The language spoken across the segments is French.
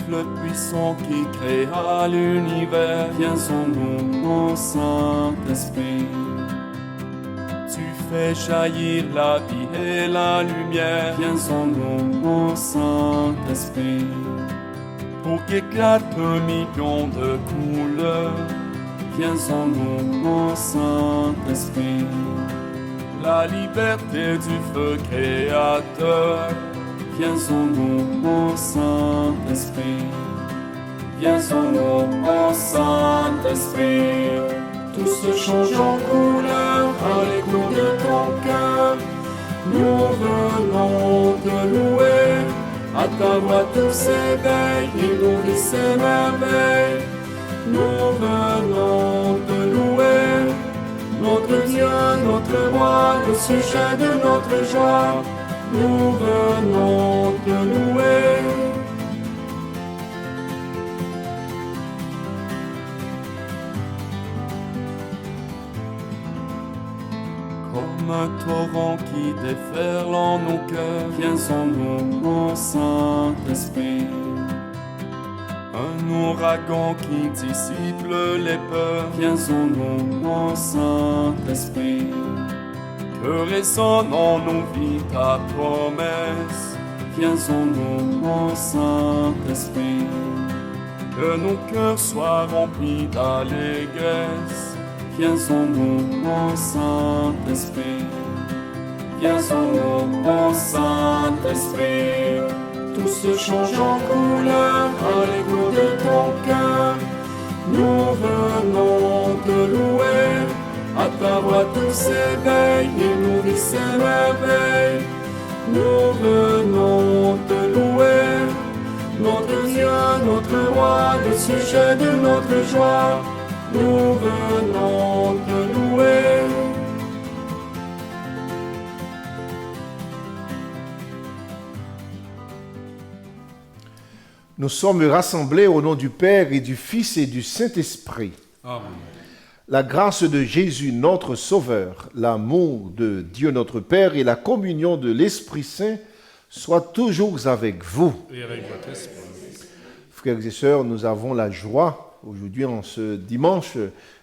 le puissant qui créa l'univers, viens en nous, ô Saint-Esprit. Tu fais jaillir la vie et la lumière, viens en nous, ô Saint-Esprit. Pour qu'éclate un million de couleurs, viens en nous, ô Saint-Esprit. La liberté du feu créateur, viens en nous, ô Saint-Esprit. Viens en nous, ô Saint-Esprit. Tout se change en couleur à l'écho de ton cœur. Nous venons te louer. À ta voix tout s'éveille et nourrit ses merveilles. Nous venons te louer. Notre Dieu, notre roi, le sujet de notre joie. Nous venons te louer. Comme un torrent qui déferle en nos cœurs, viens en nous, ô Saint-Esprit. Un ouragan qui dissipe les peurs, viens en nous, ô Saint-Esprit. Que résonne en nos vies ta promesse, viens en nous, ô Saint-Esprit. Que nos cœurs soient remplis d'allégresse, viens en nous, ô Saint-Esprit. Viens en nous, ô Saint-Esprit. Tout se change en couleur à l'écho de ton cœur. Nous venons te louer. À ta voix tout s'éveille et nourrit ses merveilles. Nous venons te louer. Notre Dieu, notre roi, le sujet de notre joie. Nous venons te louer. Nous sommes rassemblés au nom du Père et du Fils et du Saint-Esprit. Amen. La grâce de Jésus, notre Sauveur, l'amour de Dieu notre Père et la communion de l'Esprit Saint soient toujours avec vous. Et avec votre esprit. Frères et sœurs, nous avons la joie, aujourd'hui en ce dimanche,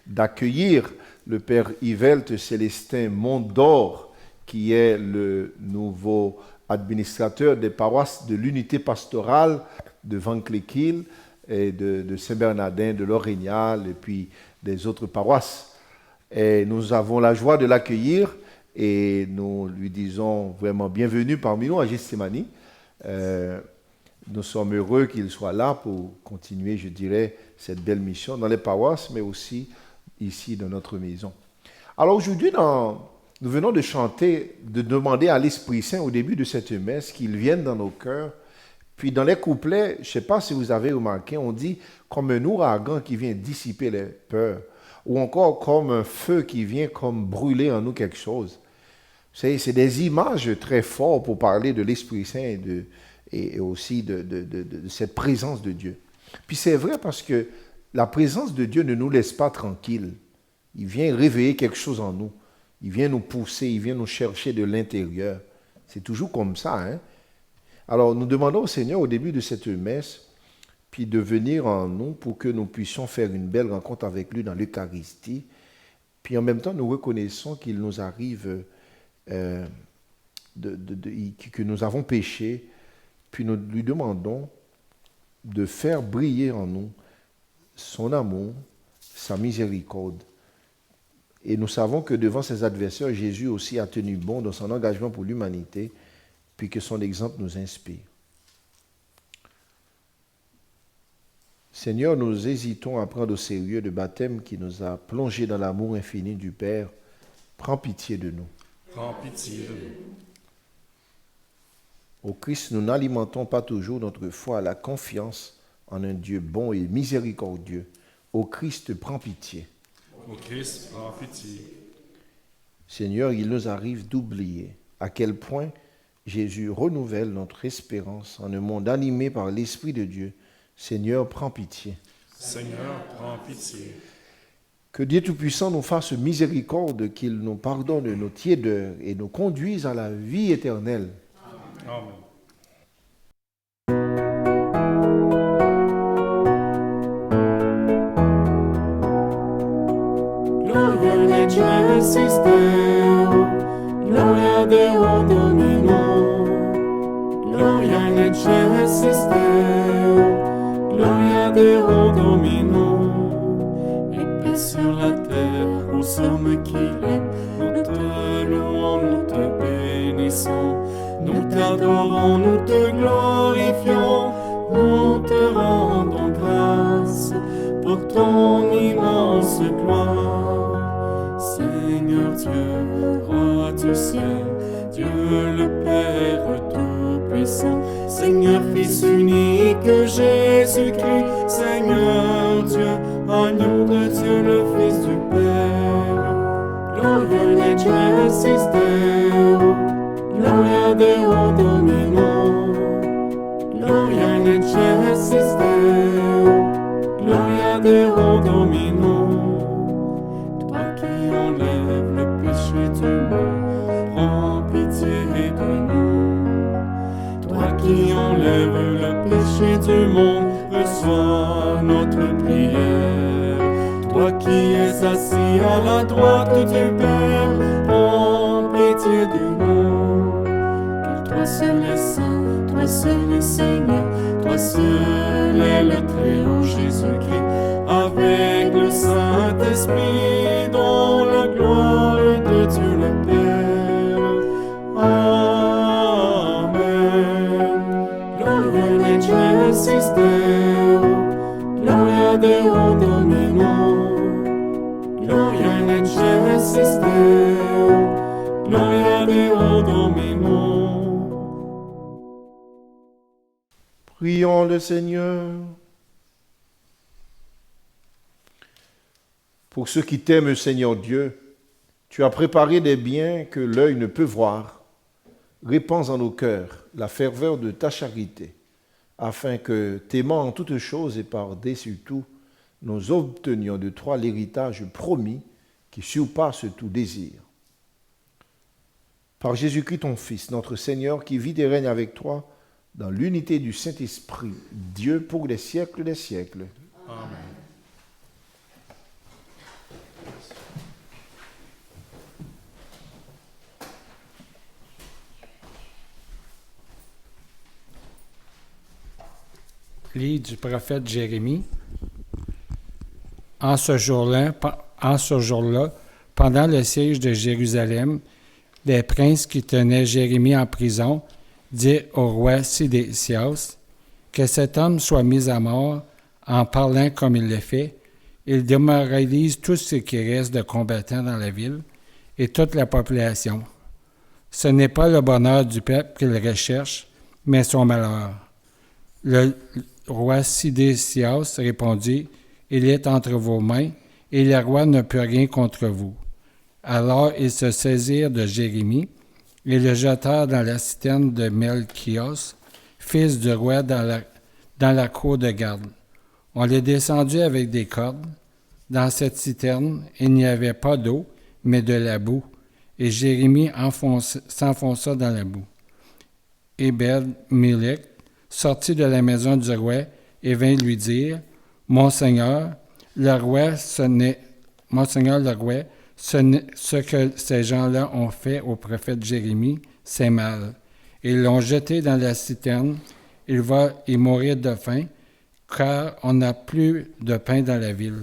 d'accueillir le Père Yvelte Célestin Mondor, qui est le nouveau administrateur des paroisses de l'unité pastorale de Vankleekil et de Saint-Bernardin, de l'Orignal et puis des autres paroisses. Et nous avons la joie de l'accueillir et nous lui disons vraiment bienvenue parmi nous à Gethsémani. Nous sommes heureux qu'il soit là pour continuer, je dirais, cette belle mission dans les paroisses, mais aussi ici dans notre maison. Alors aujourd'hui, nous venons de chanter, de demander à l'Esprit Saint au début de cette messe qu'il vienne dans nos cœurs. Puis dans les couplets, je ne sais pas si vous avez remarqué, on dit comme un ouragan qui vient dissiper les peurs, ou encore comme un feu qui vient comme brûler en nous quelque chose. C'est des images très fortes pour parler de l'Esprit Saint et aussi de cette présence de Dieu. Puis c'est vrai parce que la présence de Dieu ne nous laisse pas tranquilles. Il vient réveiller quelque chose en nous. Il vient nous pousser, il vient nous chercher de l'intérieur. C'est toujours comme ça, hein? Alors, nous demandons au Seigneur au début de cette messe, puis de venir en nous pour que nous puissions faire une belle rencontre avec lui dans l'Eucharistie. Puis en même temps, nous reconnaissons qu'il nous arrive que nous avons péché, puis nous lui demandons de faire briller en nous son amour, sa miséricorde. Et nous savons que devant ses adversaires, Jésus aussi a tenu bon dans son engagement pour l'humanité, puis que son exemple nous inspire. Seigneur, nous hésitons à prendre au sérieux le baptême qui nous a plongés dans l'amour infini du Père. Prends pitié de nous. Prends pitié de nous. Au Christ, nous n'alimentons pas toujours notre foi à la confiance en un Dieu bon et miséricordieux. Au Christ, prends pitié. Au Christ, prends pitié. Seigneur, il nous arrive d'oublier à quel point Jésus renouvelle notre espérance en un monde animé par l'Esprit de Dieu. Seigneur, prends pitié. Seigneur, prends pitié. Que Dieu Tout-Puissant nous fasse miséricorde, qu'il nous pardonne nos tiédeurs et nous conduise à la vie éternelle. Amen. necessiteo, gloria Deo Domino, gloria necessiteo, gloria Deo Domino, et paix sur la terre aux hommes qui l'aiment. Nous te louons, nous te bénissons, nous t'adorons, nous te glorifions, nous te rendons grâce pour ton immense gloire. Seigneur Dieu, roi du ciel, Dieu le Père Tout-Puissant, Seigneur Fils unique Jésus-Christ, Seigneur Dieu, agneau de Dieu le Fils du Père. Gloria necessiteo, gloria Deo Domino, gloria necessiteo, gloria Deo Domino. Toi qui enlèves le péché du monde, prends pitié de nous. Toi qui enlèves le péché du monde, reçois notre prière. Toi qui es assis à la droite du Père, prends pitié de nous. Car toi seul es saint, toi seul es Seigneur, toi seul est le Très-Haut Jésus-Christ, avec le Saint-Esprit, dans la gloire de Dieu le Père. Amen. Gloria necessiteo, gloria Deo Domino, gloria necessiteo, gloria Deo Domino. Prions le Seigneur. Pour ceux qui t'aiment, Seigneur Dieu, tu as préparé des biens que l'œil ne peut voir. Répands en nos cœurs la ferveur de ta charité, afin que, t'aimant en toutes choses et par-dessus tout, nous obtenions de toi l'héritage promis qui surpasse tout désir. Par Jésus-Christ ton Fils, notre Seigneur, qui vit et règne avec toi dans l'unité du Saint-Esprit, Dieu pour les siècles des siècles. Amen. Livre du prophète Jérémie. En ce jour-là, pendant le siège de Jérusalem, les princes qui tenaient Jérémie en prison dirent au roi Sidécias que cet homme soit mis à mort en parlant comme il le fait. Il démoralise tout ce qui reste de combattants dans la ville et toute la population. Ce n'est pas le bonheur du peuple qu'il recherche, mais son malheur. Le roi Sidécias répondit, « Il est entre vos mains, et le roi ne peut rien contre vous. » Alors ils se saisirent de Jérémie et le jetèrent dans la citerne de Melchios, fils du roi, dans la cour de garde. On les descendit avec des cordes. Dans cette citerne, il n'y avait pas d'eau, mais de la boue, et Jérémie s'enfonça dans la boue. Ebed-Mélec sortit de la maison du roi et vint lui dire, « Monseigneur le roi, ce que ces gens-là ont fait au prophète Jérémie, c'est mal. Ils l'ont jeté dans la citerne, il va y mourir de faim, car on n'a plus de pain dans la ville. »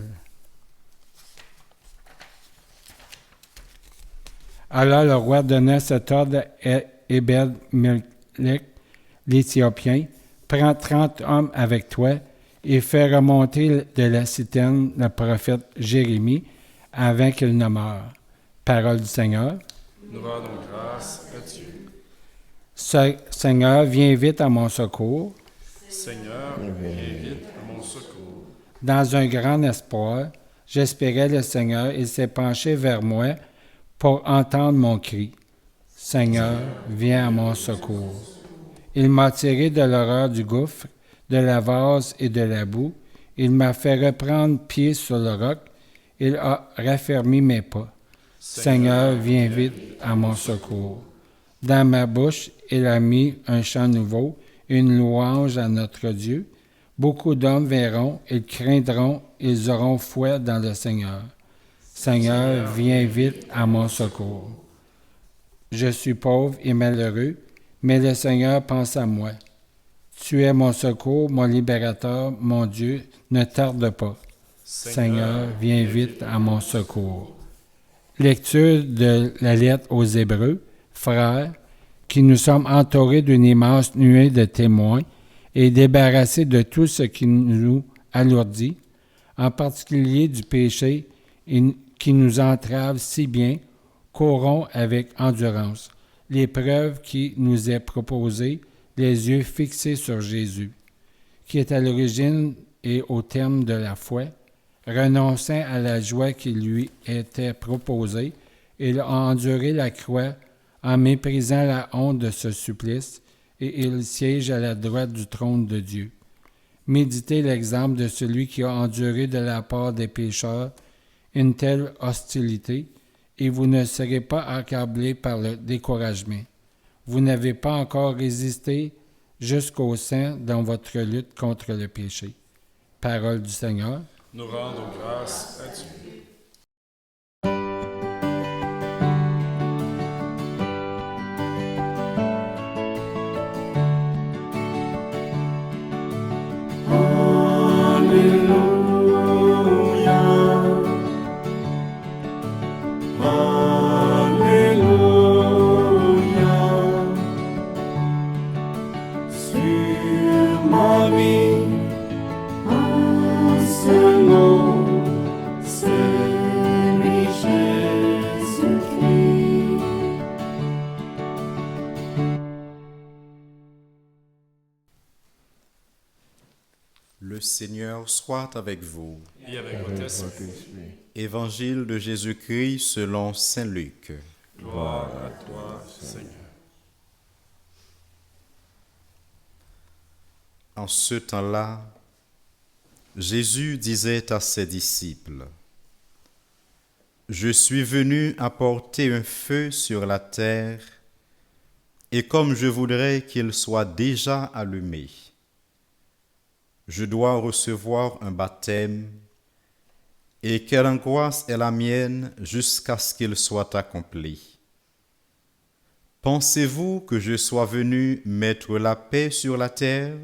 Alors le roi donna cet ordre à Ebed-Mélec, l'Éthiopien, « Prends 30 hommes avec toi et fais remonter de la citerne le prophète Jérémie avant qu'il ne meure. » Parole du Seigneur. Nous rendons grâce à Dieu. Seigneur, viens vite à mon secours. Seigneur, viens vite à mon secours. Dans un grand espoir, j'espérais le Seigneur. Il s'est penché vers moi pour entendre mon cri. Seigneur, viens à mon secours. Il m'a tiré de l'horreur du gouffre, de la vase et de la boue. Il m'a fait reprendre pied sur le roc. Il a raffermi mes pas. Seigneur, viens vite à mon secours. Dans ma bouche, il a mis un chant nouveau, une louange à notre Dieu. Beaucoup d'hommes verront, ils craindront, ils auront foi dans le Seigneur. Seigneur, viens vite à mon secours. Je suis pauvre et malheureux, mais le Seigneur pense à moi. Tu es mon secours, mon libérateur, mon Dieu, ne tarde pas. Seigneur, viens vite à mon secours. Lecture de la lettre aux Hébreux, frères, qui nous sommes entourés d'une immense nuée de témoins et débarrassés de tout ce qui nous alourdit, en particulier du péché qui nous entrave si bien, courons avec endurance l'épreuve qui nous est proposée, les yeux fixés sur Jésus, qui est à l'origine et au terme de la foi, renonçant à la joie qui lui était proposée, il a enduré la croix en méprisant la honte de ce supplice, et il siège à la droite du trône de Dieu. Méditez l'exemple de celui qui a enduré de la part des pécheurs une telle hostilité, et vous ne serez pas accablés par le découragement. Vous n'avez pas encore résisté jusqu'au sang dans votre lutte contre le péché. Parole du Seigneur. Nous rendons grâce à Dieu. Le Seigneur soit avec vous. Et avec votre esprit. Évangile de Jésus-Christ selon saint Luc. Gloire à toi, Seigneur. En ce temps-là, Jésus disait à ses disciples, « Je suis venu apporter un feu sur la terre, et comme je voudrais qu'il soit déjà allumé, je dois recevoir un baptême, et quelle angoisse est la mienne jusqu'à ce qu'il soit accompli. Pensez-vous que je sois venu mettre la paix sur la terre?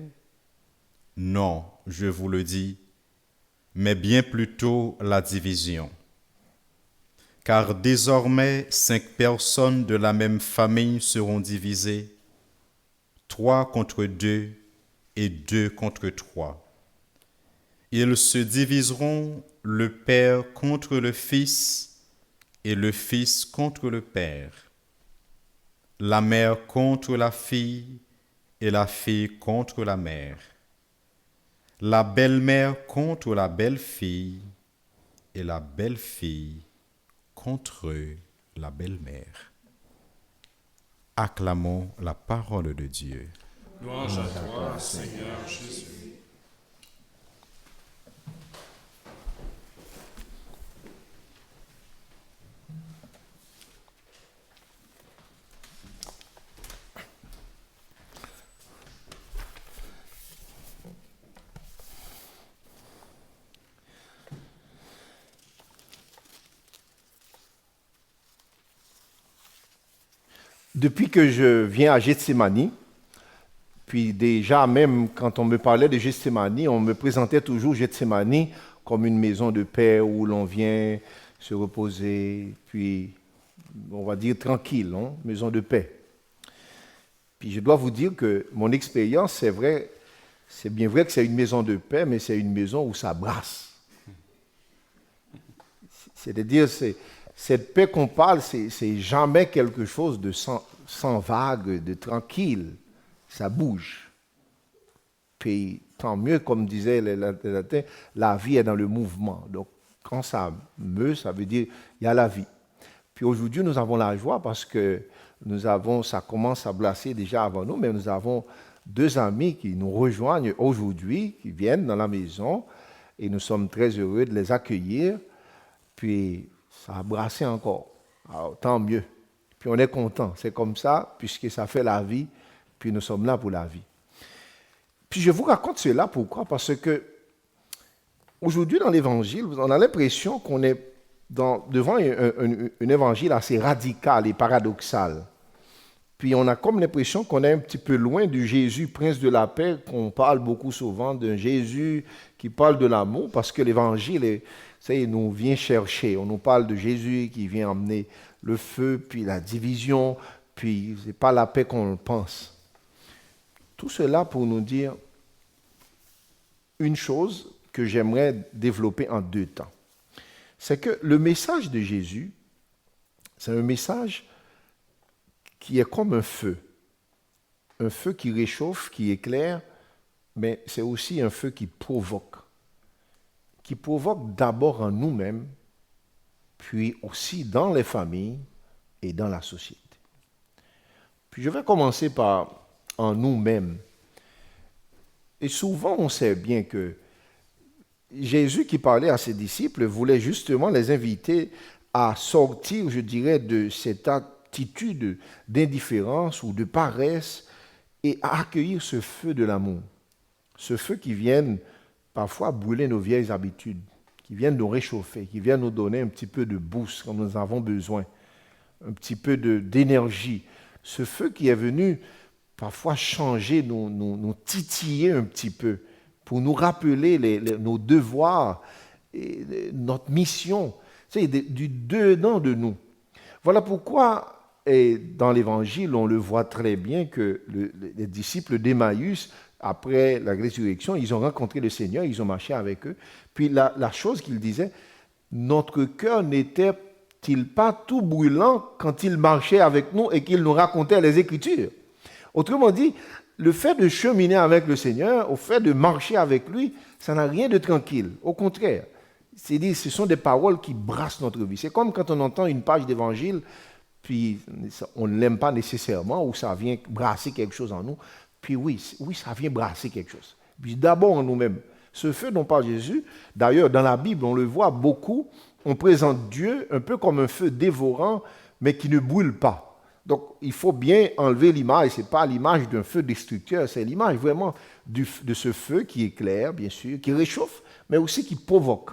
Non, je vous le dis, mais bien plutôt la division. Car désormais 5 personnes de la même famille seront divisées, 3 contre 2 et 2 contre 3. Ils se diviseront le Père contre le Fils et le Fils contre le Père, la mère contre la fille et la fille contre la mère, la belle-mère contre la belle-fille et la belle-fille contre la belle-mère. Acclamons la parole de Dieu. Louange à toi, Seigneur Jésus. Depuis que je viens à Gethsémani, puis déjà même quand on me parlait de Gethsémani, on me présentait toujours Gethsémani comme une maison de paix où l'on vient se reposer, puis on va dire tranquille, hein, maison de paix. Puis je dois vous dire que mon expérience, c'est vrai, c'est bien vrai que c'est une maison de paix, mais c'est une maison où ça brasse. C'est-à-dire, cette paix qu'on parle, c'est jamais quelque chose de sans vague, de tranquille. Ça bouge. Puis tant mieux, comme disait les Latins, la vie est dans le mouvement. Donc quand ça meut, ça veut dire il y a la vie. Puis aujourd'hui, nous avons la joie parce que ça commence à brasser déjà avant nous, mais nous avons 2 amis qui nous rejoignent aujourd'hui, qui viennent dans la maison, et nous sommes très heureux de les accueillir. Puis ça a brassé encore. Alors, tant mieux. Puis on est content. C'est comme ça, puisque ça fait la vie, puis nous sommes là pour la vie. Puis je vous raconte cela, pourquoi? Parce que aujourd'hui dans l'Évangile, on a l'impression qu'on est devant un évangile assez radical et paradoxal. Puis on a comme l'impression qu'on est un petit peu loin du Jésus, prince de la paix, qu'on parle beaucoup souvent, d'un Jésus qui parle de l'amour, parce que l'évangile, il nous vient chercher. On nous parle de Jésus qui vient emmener le feu, puis la division, puis ce n'est pas la paix qu'on le pense. Tout cela pour nous dire une chose que j'aimerais développer en 2 temps. C'est que le message de Jésus, c'est un message qui est comme un feu qui réchauffe, qui éclaire, mais c'est aussi un feu qui provoque d'abord en nous-mêmes, puis aussi dans les familles et dans la société. Puis je vais commencer par en nous-mêmes. Et souvent, on sait bien que Jésus qui parlait à ses disciples voulait justement les inviter à sortir, je dirais, de cette attitude d'indifférence ou de paresse et à accueillir ce feu de l'amour. Ce feu qui vient parfois brûler nos vieilles habitudes, qui vient nous réchauffer, qui vient nous donner un petit peu de boost quand nous avons besoin, un petit peu d'énergie. Ce feu qui est venu parfois changer, nous titiller un petit peu pour nous rappeler nos devoirs, et notre mission, du dedans de nous. Voilà pourquoi, et dans l'Évangile, on le voit très bien que les disciples d'Emmaüs, après la résurrection, ils ont rencontré le Seigneur, ils ont marché avec eux. Puis la chose qu'ils disaient, notre cœur n'était-il pas tout brûlant quand il marchait avec nous et qu'il nous racontait les Écritures? Autrement dit, le fait de cheminer avec le Seigneur, au fait de marcher avec lui, ça n'a rien de tranquille. Au contraire, c'est-à-dire, ce sont des paroles qui brassent notre vie. C'est comme quand on entend une page d'évangile, puis on ne l'aime pas nécessairement, ou ça vient brasser quelque chose en nous. Puis oui, ça vient brasser quelque chose. Puis d'abord en nous-mêmes. Ce feu dont parle Jésus, d'ailleurs, dans la Bible, on le voit beaucoup, on présente Dieu un peu comme un feu dévorant, mais qui ne brûle pas. Donc, il faut bien enlever l'image. Ce n'est pas l'image d'un feu destructeur, c'est l'image vraiment de ce feu qui éclaire, bien sûr, qui réchauffe, mais aussi qui provoque,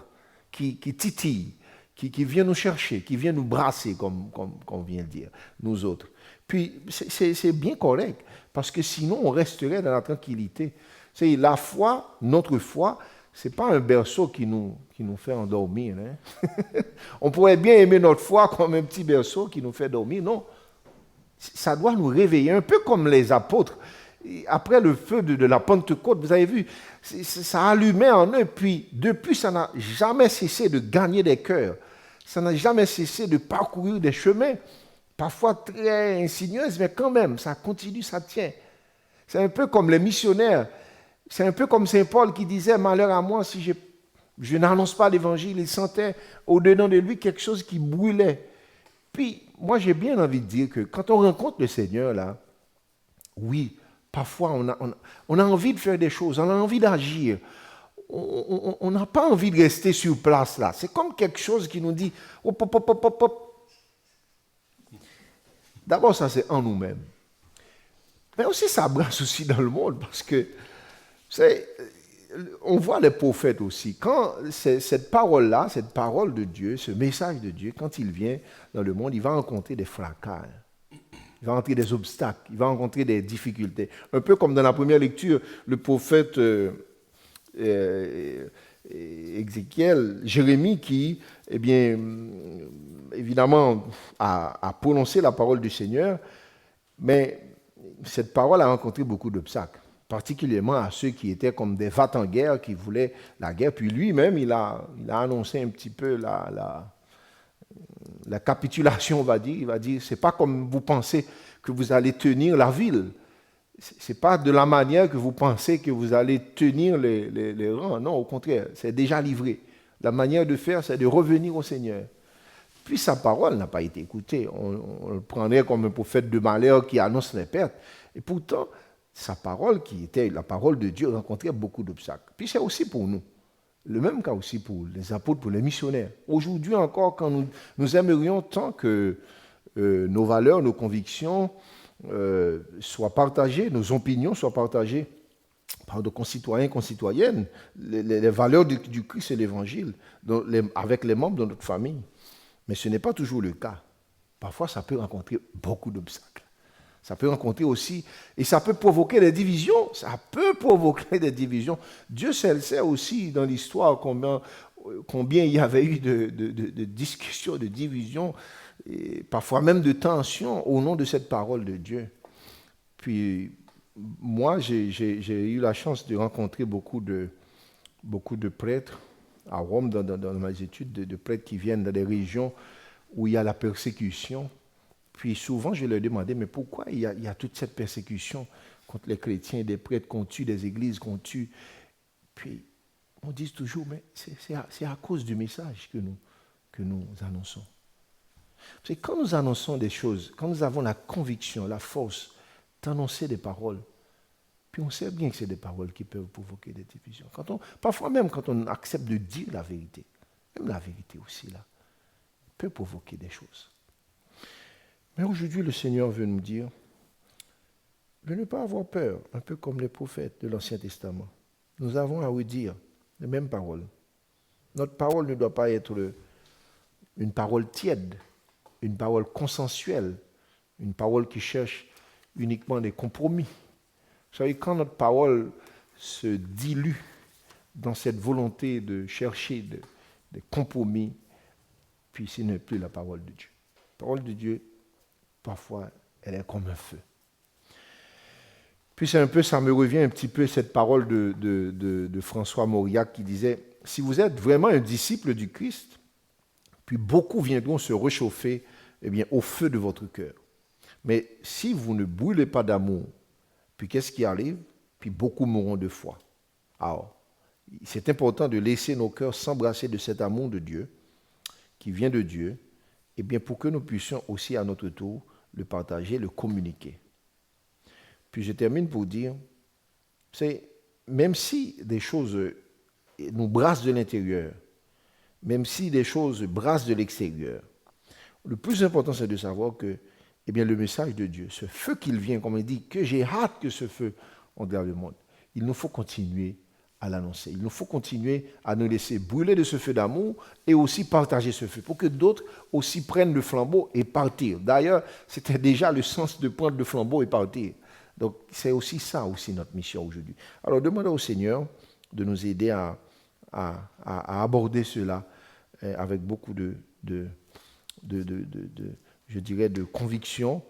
qui titille, qui vient nous chercher, qui vient nous brasser, comme on vient de dire, nous autres. Puis, c'est bien correct, parce que sinon, on resterait dans la tranquillité. C'est la foi, notre foi, ce n'est pas un berceau qui nous fait endormir. Hein? On pourrait bien aimer notre foi comme un petit berceau qui nous fait dormir. Non, ça doit nous réveiller, un peu comme les apôtres. Après le feu de la Pentecôte, vous avez vu, ça allumait en eux, puis depuis, ça n'a jamais cessé de gagner des cœurs. Ça n'a jamais cessé de parcourir des chemins, parfois très insinueux, mais quand même, ça continue, ça tient. C'est un peu comme les missionnaires. C'est un peu comme Saint Paul qui disait « Malheur à moi si je n'annonce pas l'évangile ». Il sentait au-dedans de lui quelque chose qui brûlait. Puis, moi, j'ai bien envie de dire que quand on rencontre le Seigneur, là, oui, parfois, on a envie de faire des choses, on a envie d'agir. On n'a pas envie de rester sur place, là. C'est comme quelque chose qui nous dit « hop, hop, hop, hop, hop ». D'abord, ça, c'est en nous-mêmes. Mais aussi, ça brasse aussi dans le monde, parce que on voit les prophètes aussi. Quand cette parole-là, cette parole de Dieu, ce message de Dieu, quand il vient dans le monde, il va rencontrer des fracas, il va rencontrer des obstacles, il va rencontrer des difficultés. Un peu comme dans la première lecture, le prophète Ézéchiel, Jérémie, qui, eh bien, évidemment, a prononcé la parole du Seigneur, mais cette parole a rencontré beaucoup d'obstacles, particulièrement à ceux qui étaient comme des va-t-en-guerre, qui voulaient la guerre. Puis lui-même, il a annoncé un petit peu la capitulation, on va dire. Il va dire, c'est pas comme vous pensez que vous allez tenir la ville. C'est pas de la manière que vous pensez que vous allez tenir les rangs. Non, au contraire, c'est déjà livré. La manière de faire, c'est de revenir au Seigneur. Puis sa parole n'a pas été écoutée. On le prendrait comme un prophète de malheur qui annonce les pertes. Et pourtant, sa parole, qui était la parole de Dieu, rencontrait beaucoup d'obstacles. Puis c'est aussi pour nous. Le même cas aussi pour les apôtres, pour les missionnaires. Aujourd'hui encore, quand nous aimerions tant que nos valeurs, nos convictions soient partagées, nos opinions soient partagées de concitoyens, concitoyennes, les valeurs du Christ et l'Évangile avec les membres de notre famille. Mais ce n'est pas toujours le cas. Parfois, ça peut rencontrer beaucoup d'obstacles. Ça peut rencontrer aussi, et ça peut provoquer des divisions. Ça peut provoquer des divisions. Dieu sait aussi dans l'histoire combien il y avait eu de discussions, de divisions, et parfois même de tensions au nom de cette parole de Dieu. Puis, moi, j'ai eu la chance de rencontrer beaucoup de prêtres à Rome, dans mes études, de prêtres qui viennent dans des régions où il y a la persécution. Puis souvent, je leur demandais, mais pourquoi il y a toute cette persécution contre les chrétiens, des prêtres qu'on tue, des églises qu'on tue. Puis, on dit toujours, mais c'est à cause du message que nous annonçons. C'est quand nous annonçons des choses, quand nous avons la conviction, la force d'annoncer des paroles, puis on sait bien que c'est des paroles qui peuvent provoquer des divisions. Parfois même quand on accepte de dire la vérité, même la vérité aussi, là, peut provoquer des choses. Mais aujourd'hui, le Seigneur veut nous dire de ne pas avoir peur, un peu comme les prophètes de l'Ancien Testament. Nous avons à redire les mêmes paroles. Notre parole ne doit pas être une parole tiède, une parole consensuelle, une parole qui cherche uniquement des compromis. Vous savez, quand notre parole se dilue dans cette volonté de chercher des compromis, puis ce n'est plus la parole de Dieu. La parole de Dieu, parfois, elle est comme un feu. Puis ça me revient un petit peu cette parole de François Mauriac qui disait, si vous êtes vraiment un disciple du Christ, puis beaucoup viendront se réchauffer au feu de votre cœur. Mais si vous ne brûlez pas d'amour, puis qu'est-ce qui arrive? Puis beaucoup mourront de foi. Alors, c'est important de laisser nos cœurs s'embrasser de cet amour de Dieu, qui vient de Dieu, pour que nous puissions aussi à notre tour le partager, le communiquer. Puis je termine pour dire, même si des choses nous brassent de l'intérieur, même si des choses brassent de l'extérieur, le plus important c'est de savoir que le message de Dieu, ce feu qu'il vient, comme il dit, que j'ai hâte que ce feu englobe le monde, il nous faut continuer à l'annoncer. Il nous faut continuer à nous laisser brûler de ce feu d'amour et aussi partager ce feu pour que d'autres aussi prennent le flambeau et partir. D'ailleurs, c'était déjà le sens de prendre le flambeau et partir. Donc, c'est aussi ça, aussi notre mission aujourd'hui. Alors, demandons au Seigneur de nous aider à aborder cela avec beaucoup de conviction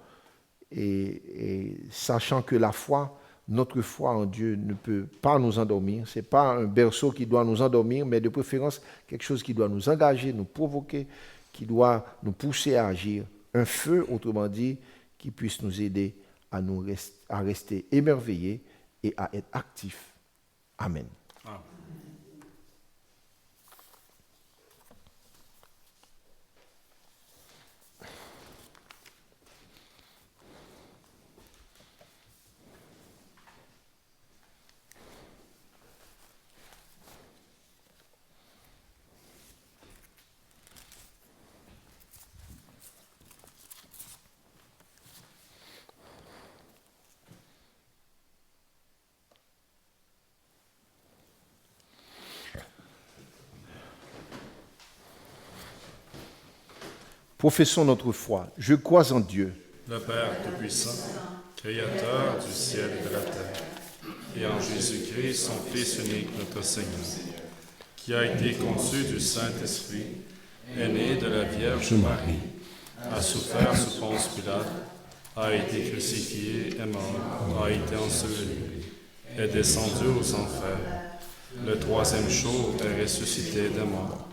et sachant que la foi, notre foi en Dieu ne peut pas nous endormir. Ce n'est pas un berceau qui doit nous endormir, mais de préférence quelque chose qui doit nous engager, nous provoquer, qui doit nous pousser à agir. Un feu, autrement dit, qui puisse nous aider à rester émerveillés et à être actifs. Amen. Amen. Professons notre foi. Je crois en Dieu, Le Père Tout-Puissant, Créateur du ciel et de la terre, et en Jésus-Christ, son Fils unique, notre Seigneur, qui a été conçu du Saint-Esprit, est né de la Vierge Marie, a souffert sous Ponce Pilate, a été crucifié, est mort, a été enseveli, est descendu aux enfers. Le troisième jour est ressuscité des morts,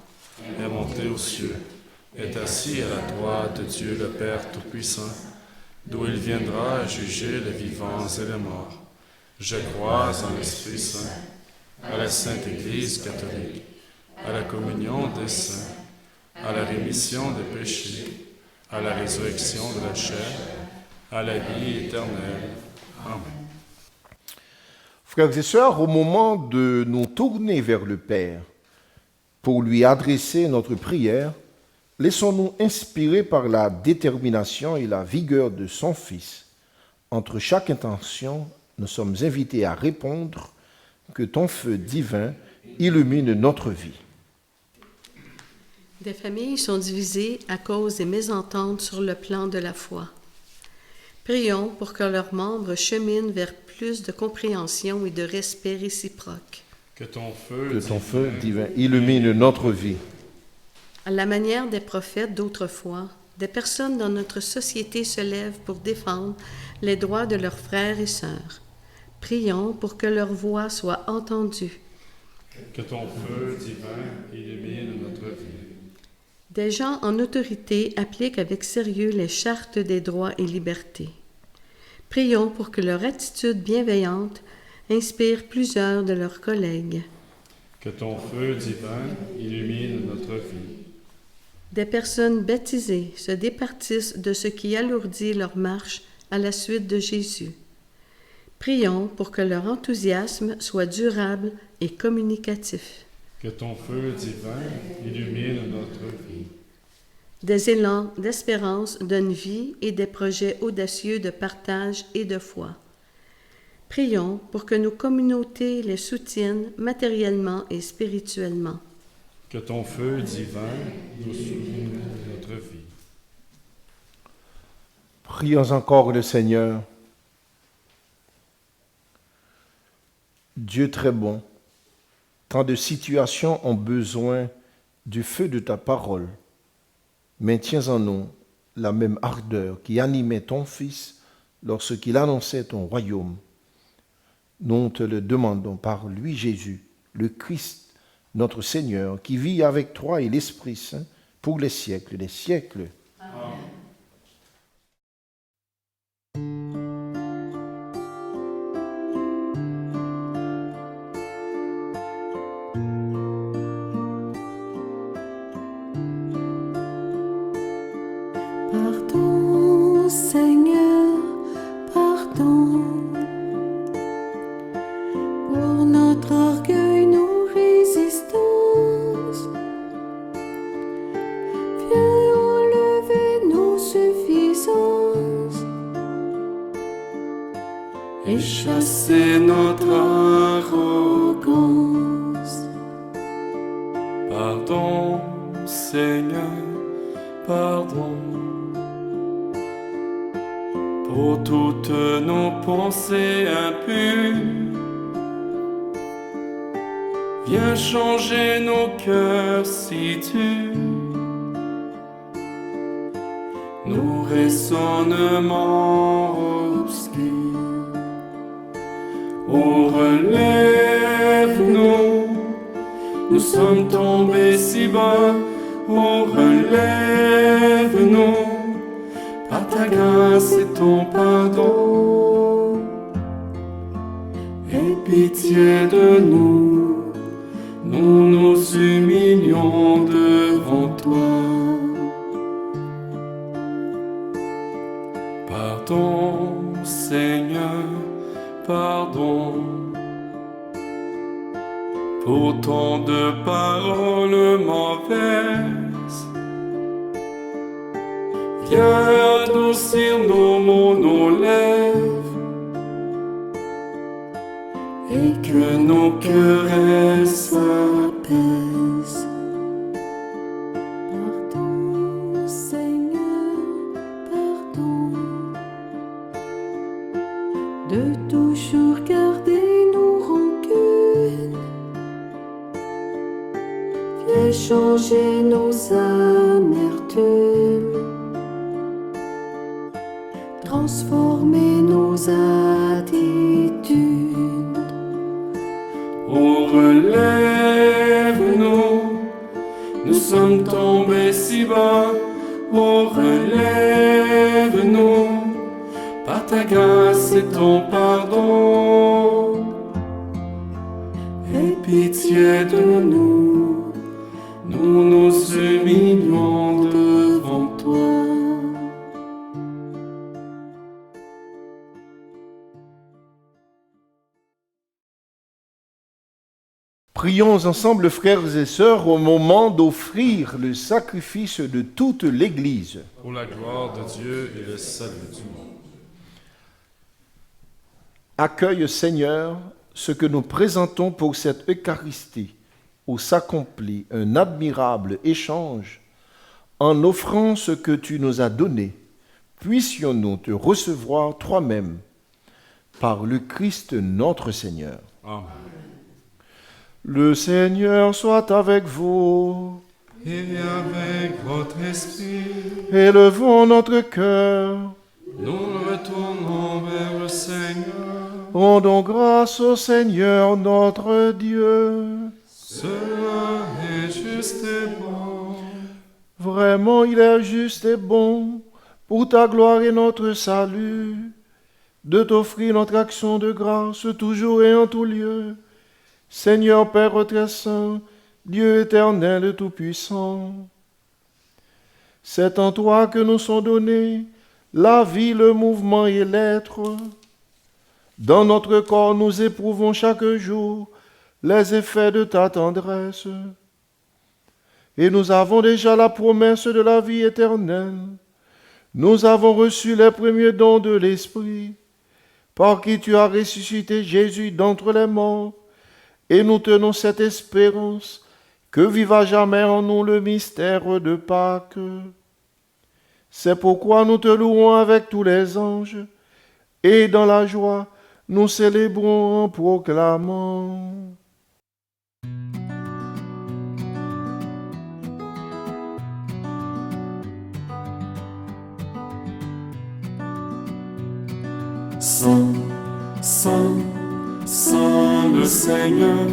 est monté aux cieux, est assis à la droite de Dieu le Père Tout-Puissant, d'où il viendra juger les vivants et les morts. Je crois en l'Esprit Saint, à la Sainte Église catholique, à la communion des saints, à la rémission des péchés, à la résurrection de la chair, à la vie éternelle. Amen. Frères et sœurs, au moment de nous tourner vers le Père pour lui adresser notre prière, laissons-nous inspirer par la détermination et la vigueur de son Fils. Entre chaque intention, nous sommes invités à répondre que ton feu divin illumine notre vie. Des familles sont divisées à cause des mésententes sur le plan de la foi. Prions pour que leurs membres cheminent vers plus de compréhension et de respect réciproque. Que ton feu divin illumine notre vie. À la manière des prophètes d'autrefois, des personnes dans notre société se lèvent pour défendre les droits de leurs frères et sœurs. Prions pour que leur voix soit entendue. Que ton feu divin illumine notre vie. Des gens en autorité appliquent avec sérieux les chartes des droits et libertés. Prions pour que leur attitude bienveillante inspire plusieurs de leurs collègues. Que ton feu divin illumine notre vie. Des personnes baptisées se départissent de ce qui alourdit leur marche à la suite de Jésus. Prions pour que leur enthousiasme soit durable et communicatif. Que ton feu divin illumine notre vie. Des élans d'espérance donnent vie et des projets audacieux de partage et de foi. Prions pour que nos communautés les soutiennent matériellement et spirituellement. Que ton feu divin nous illumine notre vie. Prions encore le Seigneur. Dieu très bon, tant de situations ont besoin du feu de ta parole. Maintiens en nous la même ardeur qui animait ton Fils lorsqu'il annonçait ton royaume. Nous te le demandons par lui, Jésus, le Christ, notre Seigneur, qui vit avec toi et l'Esprit Saint pour les siècles des siècles. Amen. Pardon, Seigneur, pardon, pour notre orgueil, nos résistances. Viens enlever nos suffisances et chasser notre arrogance. Pardon, Seigneur, pardon, pour toutes nos pensées impures. Viens changer nos cœurs si durs, nos raisonnements obscurs. Oh, relève-nous, nous sommes tombés si bas. Oh, relève-nous, par ta grâce et ton pardon. Aie pitié de nous, nous nous humilions devant toi. Pardon, Seigneur, pardon, pour tant de paroles mauvaises. Viens adoucir nos mots, nos lèvres, et que nos querelles s'apaisent. Pardon, Seigneur, pardon, de toujours garder nos rancunes. Viens changer nos amertumes, transformer nos attitudes. Oh, relève-nous, nous sommes tombés si bas. Oh, relève-nous, par ta grâce et ton pardon. Aie pitié de nous, nous nous humilions devant toi. Prions ensemble, frères et sœurs, au moment d'offrir le sacrifice de toute l'Église. Pour la gloire de Dieu et le salut du monde. Accueille, Seigneur, ce que nous présentons pour cette Eucharistie, où s'accomplit un admirable échange, en offrant ce que tu nous as donné, puissions-nous te recevoir toi-même par le Christ notre Seigneur. Amen. Le Seigneur soit avec vous. Et avec votre esprit, Élevons notre cœur. nous nous retournons vers le Seigneur. Rendons grâce au Seigneur notre Dieu. Cela est juste et bon. Vraiment, il est juste et bon, pour ta gloire et notre salut, de t'offrir notre action de grâce toujours et en tout lieu. Seigneur Père très saint, Dieu éternel et tout-puissant, c'est en toi que nous sont donnés la vie, le mouvement et l'être. Dans notre corps, nous éprouvons chaque jour les effets de ta tendresse. Et nous avons déjà la promesse de la vie éternelle. Nous avons reçu les premiers dons de l'Esprit, par qui tu as ressuscité Jésus d'entre les morts, et nous tenons cette espérance que vive à jamais en nous le mystère de Pâques. C'est pourquoi nous te louons avec tous les anges, et dans la joie, nous célébrons en proclamant. Saint, Saint, Saint le Seigneur,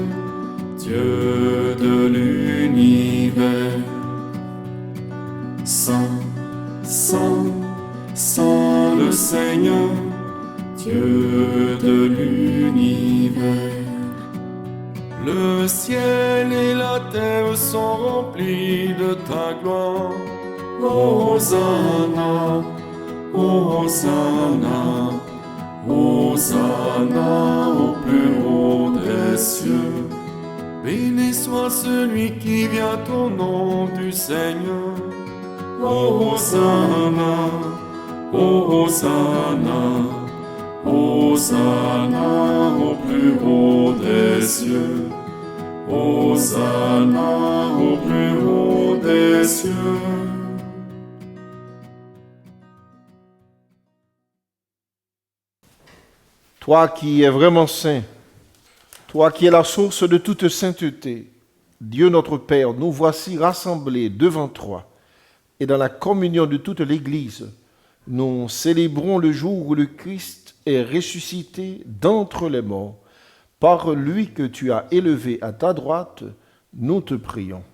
Dieu de l'univers. Saint, Saint, Saint le Seigneur, Dieu de l'univers. Le ciel et la terre sont remplis de ta gloire. Hosanna, Hosanna, Hosanna au plus haut des cieux. Béni soit celui qui vient au nom du Seigneur. Hosanna, Hosanna, Hosanna au plus haut des cieux. Hosanna au plus haut des cieux. Toi qui es vraiment saint, toi qui es la source de toute sainteté, Dieu notre Père, nous voici rassemblés devant toi et dans la communion de toute l'Église, nous célébrons le jour où le Christ est ressuscité d'entre les morts. Par lui que tu as élevé à ta droite, nous te prions.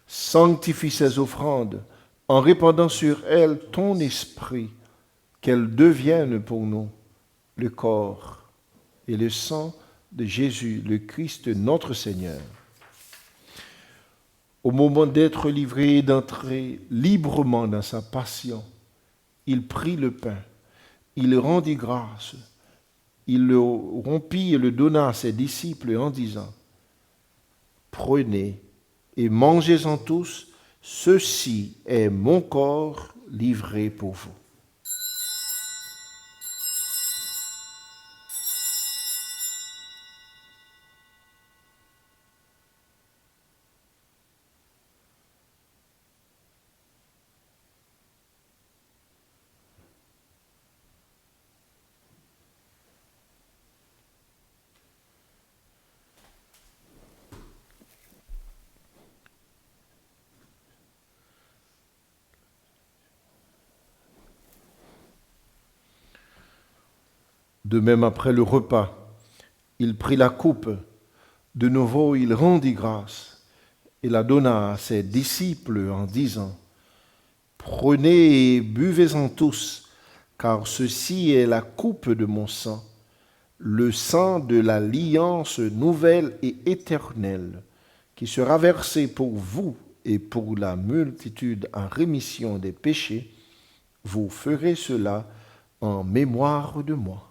Sanctifie ces offrandes en répandant sur elles ton esprit, qu'elles deviennent pour nous le corps et le sang de Jésus, le Christ notre Seigneur. Au moment d'être livré et d'entrer librement dans sa passion, il prit le pain, il rendit grâce, il le rompit et le donna à ses disciples en disant : « Prenez et mangez-en tous, ceci est mon corps livré pour vous. » De même, après le repas, il prit la coupe. De nouveau, il rendit grâce et la donna à ses disciples en disant : « Prenez et buvez-en tous, car ceci est la coupe de mon sang, le sang de l'alliance nouvelle et éternelle, qui sera versé pour vous et pour la multitude en rémission des péchés. Vous ferez cela en mémoire de moi. »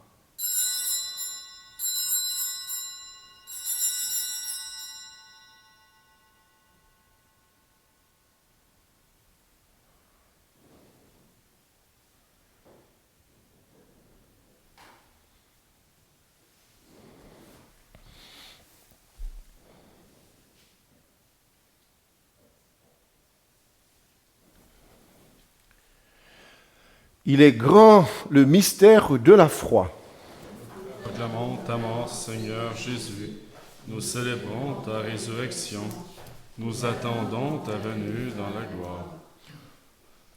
Il est grand le mystère de la foi. Proclamons ta mort, Seigneur Jésus. Nous célébrons ta résurrection. Nous attendons ta venue dans la gloire.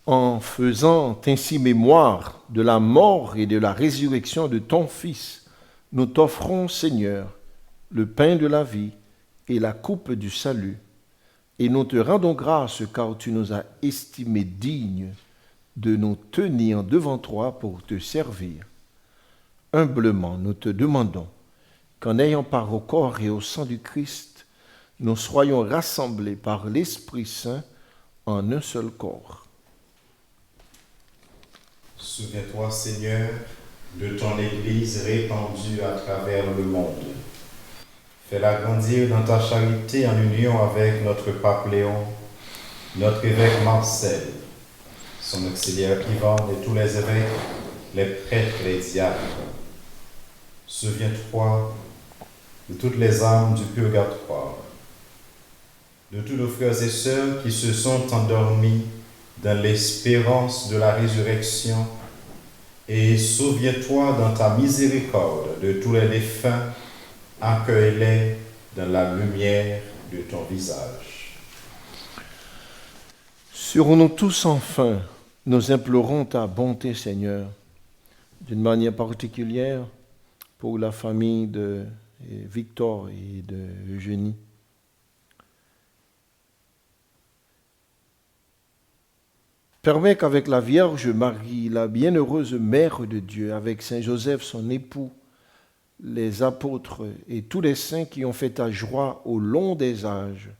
En faisant ainsi mémoire de la mort et de la résurrection de ton Fils, nous t'offrons, Seigneur, le pain de la vie et la coupe du salut, et nous te rendons grâce car tu nous as estimés dignes de nous tenir devant toi pour te servir. Humblement, nous te demandons qu'en ayant part au corps et au sang du Christ, nous soyons rassemblés par l'Esprit Saint en un seul corps. Souviens-toi, Seigneur, de ton Église répandue à travers le monde. Fais-la grandir dans ta charité en union avec notre pape Léon, notre évêque Marcel, son auxiliaire Yvonne et tous les évêques, les prêtres et les diacres. Souviens-toi de toutes les âmes du purgatoire, de tous nos frères et sœurs qui se sont endormis dans l'espérance de la résurrection, et souviens-toi dans ta miséricorde de tous les défunts, accueille-les dans la lumière de ton visage. Sur nous tous enfin, nous implorons ta bonté, Seigneur, d'une manière particulière pour la famille de Victor et de Eugénie. Permets qu'avec la Vierge Marie, la bienheureuse Mère de Dieu, avec Saint Joseph, son époux, les apôtres et tous les saints qui ont fait ta joie au long des âges,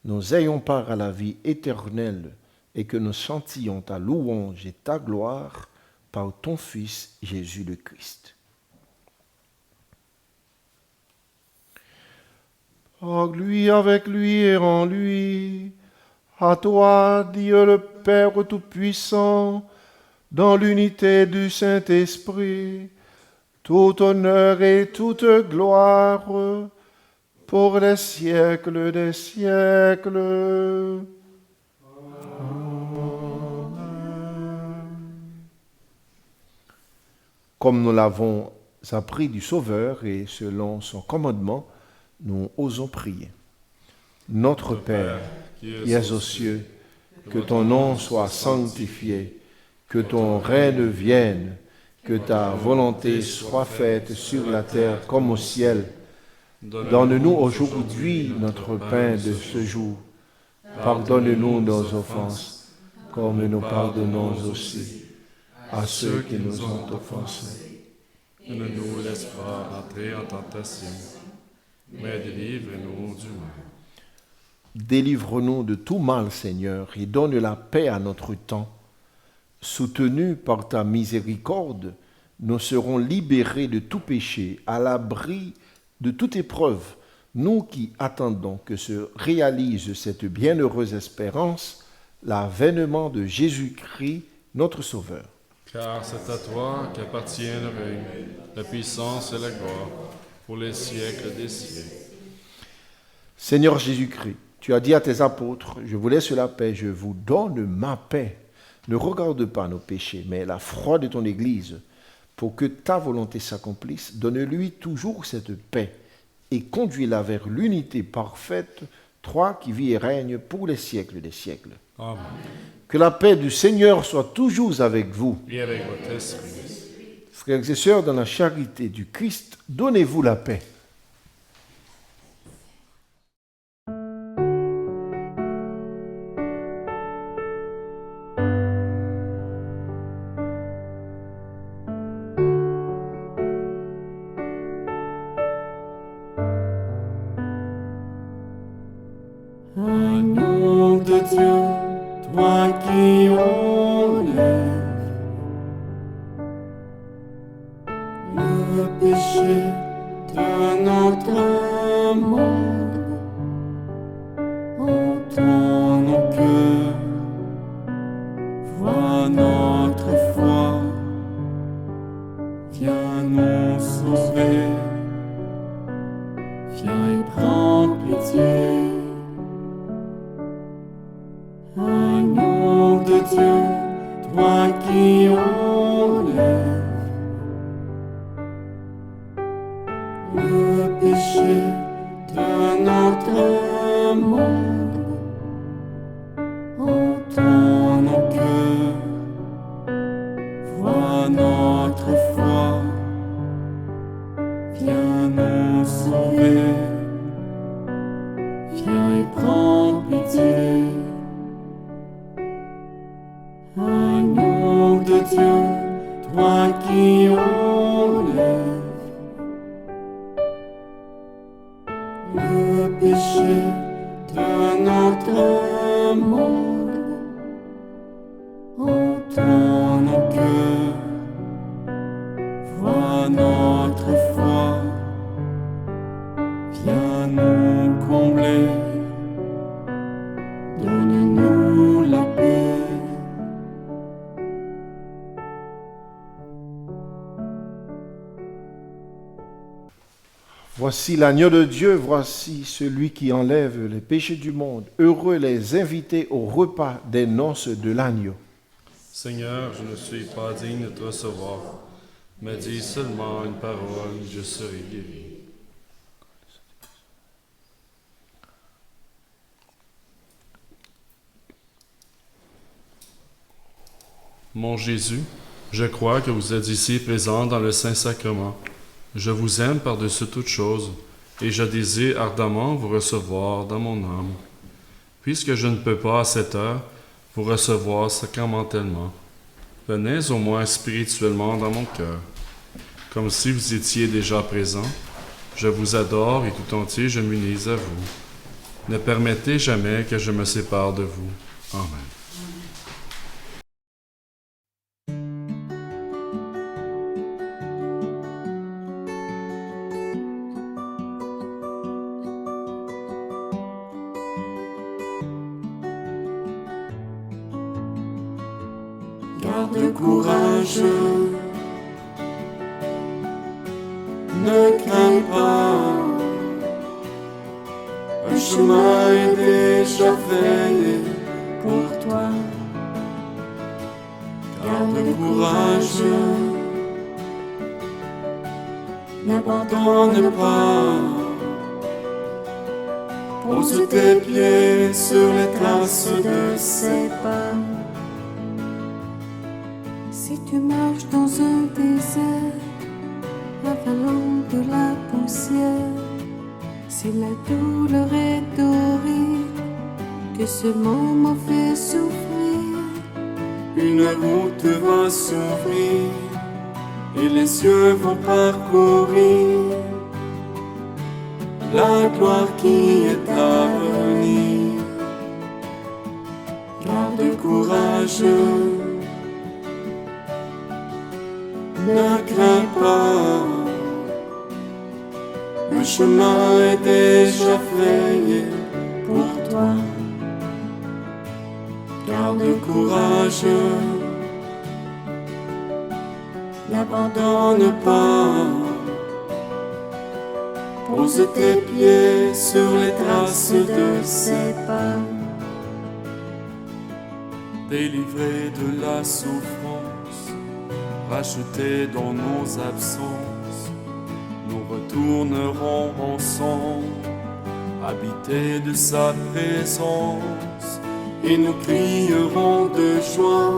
nous ayons part à la vie éternelle et que nous chantions ta louange et ta gloire par ton Fils Jésus le Christ. Par lui, avec lui et en lui, à toi, Dieu le Père Tout-Puissant, dans l'unité du Saint-Esprit, tout honneur et toute gloire pour les siècles des siècles. Comme nous l'avons appris du Sauveur et selon son commandement, nous osons prier. Notre Père, qui es aux cieux, que ton nom soit sanctifié, que ton règne vienne, que ta volonté soit faite sur la terre comme au ciel. Donne-nous aujourd'hui notre pain de ce jour. Pardonne-nous nos offenses, comme nous pardonnons aussi à ceux qui nous ont offensés. Ne nous laisse pas entrer en tentation, mais délivre-nous du mal. Délivre-nous de tout mal, Seigneur, et donne la paix à notre temps. Soutenus par ta miséricorde, nous serons libérés de tout péché, à l'abri de toute épreuve, nous qui attendons que se réalise cette bienheureuse espérance, l'avènement de Jésus-Christ, notre Sauveur. Car c'est à toi qu'appartient le règne, la puissance et la gloire, pour les siècles des siècles. Seigneur Jésus-Christ, tu as dit à tes apôtres, je vous laisse la paix, je vous donne ma paix. Ne regarde pas nos péchés, mais la foi de ton Église. Pour que ta volonté s'accomplisse, donne-lui toujours cette paix et conduis-la vers l'unité parfaite, toi qui vis et règnes pour les siècles des siècles. Amen. Que la paix du Seigneur soit toujours avec vous. Et avec votre esprit. Frères et sœurs, dans la charité du Christ, donnez-vous la paix. Agneau de Dieu, toi qui enlèves le péché de notre monde, entends nos cœurs, vois notre foi, viens nous sauver, viens et prends pitié. Agneau de Dieu, toi qui de Dieu, toi qui enlèves le péché de notre monde, entends nos cœurs, vois notre foi, viens nous combler, donne-nous la paix. Voici l'agneau de Dieu, voici celui qui enlève les péchés du monde. Heureux les invités au repas des noces de l'agneau. Seigneur, je ne suis pas digne de te recevoir, mais dis seulement une parole, je serai guéri. Mon Jésus, je crois que vous êtes ici présent dans le Saint-Sacrement. Je vous aime par-dessus toute chose, et je désire ardemment vous recevoir dans mon âme. Puisque je ne peux pas à cette heure vous recevoir sacramentellement, venez au moins spirituellement dans mon cœur. Comme si vous étiez déjà présent, je vous adore et tout entier je m'unis à vous. Ne permettez jamais que je me sépare de vous. Amen. Garde courage, ne crains pas, un chemin est déjà fait pour toi. Garde courage, n'abandonne pas, pose tes pieds sur les traces de ses pas. Si tu marches dans un désert, avalant de la poussière, si la douleur est horrible, que ce moment fait souffrir, une route va s'ouvrir et les cieux vont parcourir la gloire qui est à venir. Garde courage, ne crains pas, le chemin est déjà fait pour toi. Garde courage, n'abandonne pas, pose tes pieds sur les traces de ses pas. Délivré de la souffrance, racheté dans nos absences, nous retournerons ensemble, habités de sa présence, et nous crierons de joie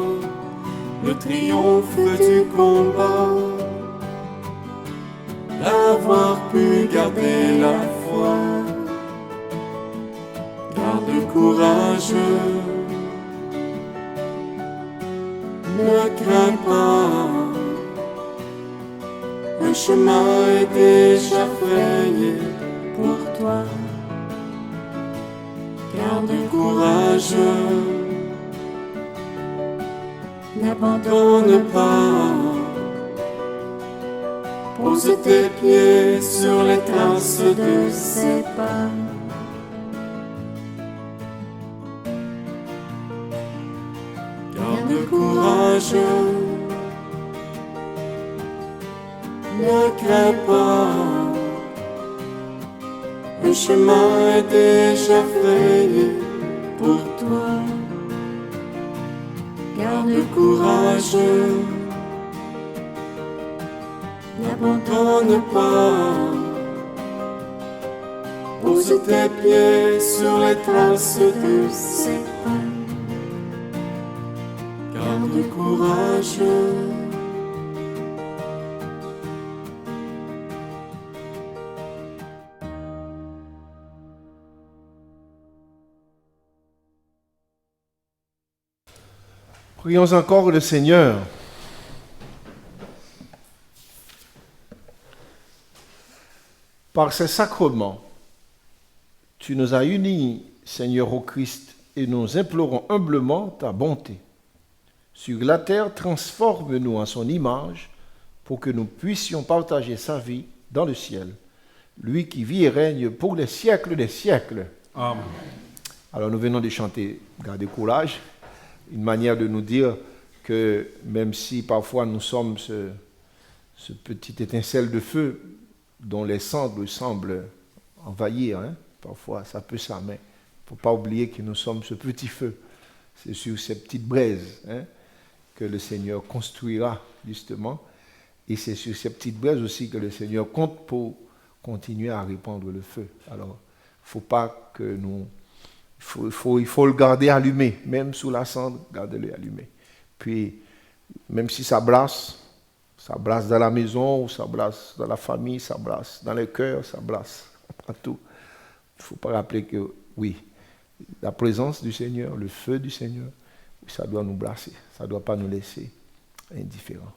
le triomphe du combat, d'avoir pu garder la foi. Garde courage, ne crains pas, un chemin est déjà frayé pour toi. Garde courage, n'abandonne pas, pose tes pieds sur les traces de ses pas. Garde courage, ne crains pas, un chemin est déjà frayé pour toi. Garde courage, n'abandonne pas, pose tes pieds sur les traces de ses pas. Garde courage, Prions encore le Seigneur Par ces sacrements, tu nous as unis, Seigneur au Christ, et nous implorons humblement ta bonté. Sur la terre, transforme-nous en son image pour que nous puissions partager sa vie dans le ciel. Lui qui vit et règne pour les siècles des siècles. Amen. Alors nous venons de chanter Gardez courage, une manière de nous dire que même si parfois nous sommes ce petit étincelle de feu dont les cendres semblent envahir, parfois ça peut ça, mais il ne faut pas oublier que nous sommes ce petit feu. C'est sur ces petites braises que le Seigneur construira justement, et c'est sur ces petites braises aussi que le Seigneur compte pour continuer à répandre le feu. Alors, il ne faut pas que nous... Il faut le garder allumé, même sous la cendre, gardez-le allumé. Puis, même si ça brasse dans la maison, ou ça brasse dans la famille, ça brasse dans les cœurs, ça brasse partout. Il ne faut pas rappeler que, oui, la présence du Seigneur, le feu du Seigneur, ça doit nous brasser, ça ne doit pas nous laisser indifférents.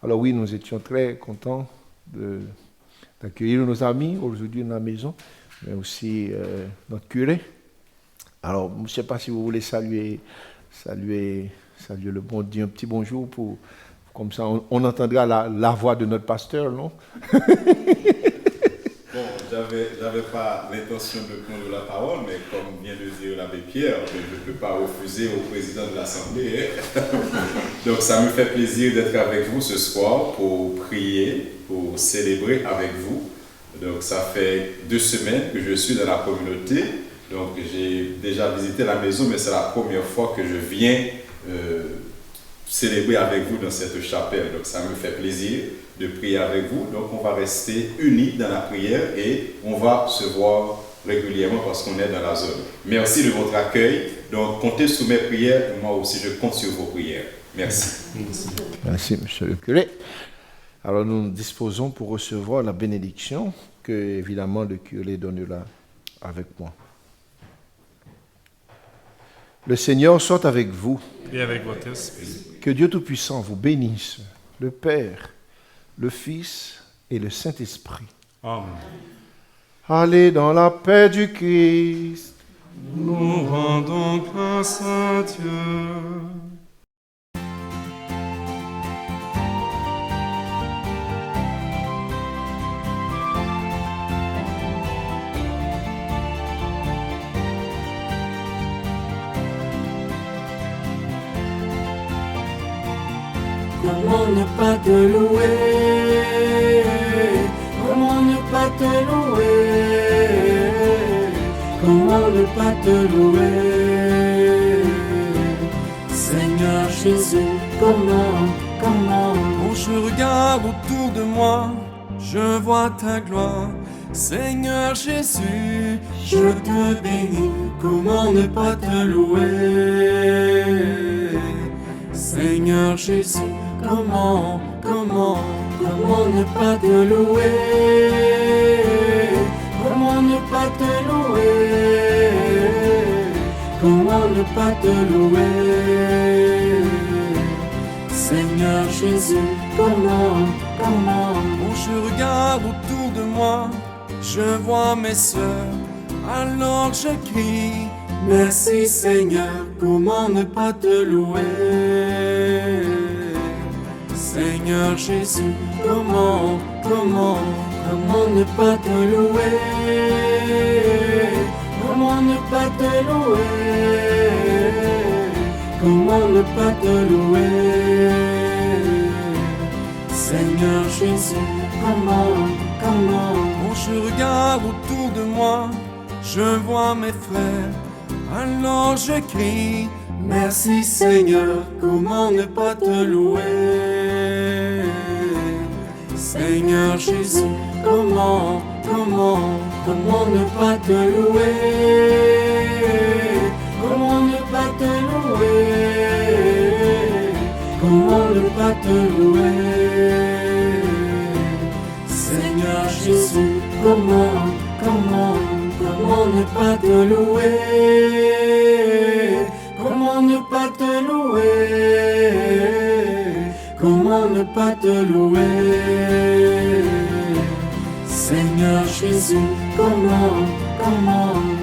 Alors oui, nous étions très contents d'accueillir nos amis aujourd'hui dans la maison, mais aussi notre curé. Alors, je ne sais pas si vous voulez saluer le bon Dieu, un petit bonjour, comme ça on entendra la voix de notre pasteur, non? Bon, j'avais pas l'intention de prendre la parole, mais comme vient de dire l'abbé Pierre, je ne peux pas refuser au président de l'Assemblée. Donc ça me fait plaisir d'être avec vous ce soir pour prier, pour célébrer avec vous. Donc ça fait 2 semaines que je suis dans la communauté. Donc j'ai déjà visité la maison, mais c'est la première fois que je viens célébrer avec vous dans cette chapelle. Donc ça me fait plaisir de prier avec vous. Donc on va rester unis dans la prière et on va se voir régulièrement parce qu'on est dans la zone. Merci de votre accueil. Donc comptez sur mes prières et moi aussi je compte sur vos prières. Merci. Merci, monsieur le curé. Alors nous nous disposons pour recevoir la bénédiction que évidemment le curé donnera avec moi. Le Seigneur soit avec vous. Et avec votre esprit. Que Dieu Tout-Puissant vous bénisse, le Père, le Fils et le Saint-Esprit. Amen. Allez dans la paix du Christ. Nous rendons grâce à Dieu. Comment ne pas te louer? Comment ne pas te louer? Comment ne pas te louer? Seigneur Jésus, comment? Quand je regarde autour de moi, je vois ta gloire. Seigneur Jésus, Je te bénis, comment ne pas te louer? Seigneur Jésus, comment ne pas te louer? Comment ne pas te louer? Comment ne pas te louer? Seigneur Jésus, comment? quand je regarde autour de moi, je vois mes sœurs, alors je crie. Merci Seigneur, comment ne pas te louer? Seigneur Jésus, comment ne pas te louer? Comment ne pas te louer? Comment ne pas te louer? Seigneur Jésus, comment? Quand je regarde autour de moi, je vois mes frères, alors je crie. Merci Seigneur, comment ne pas te louer? Seigneur Jésus, comment ne pas te louer? Comment ne pas te louer? Comment ne pas te louer? Seigneur Jésus, comment ne pas te louer? Comment ne pas te louer? Comment ne pas te louer? Seigneur Jésus, comment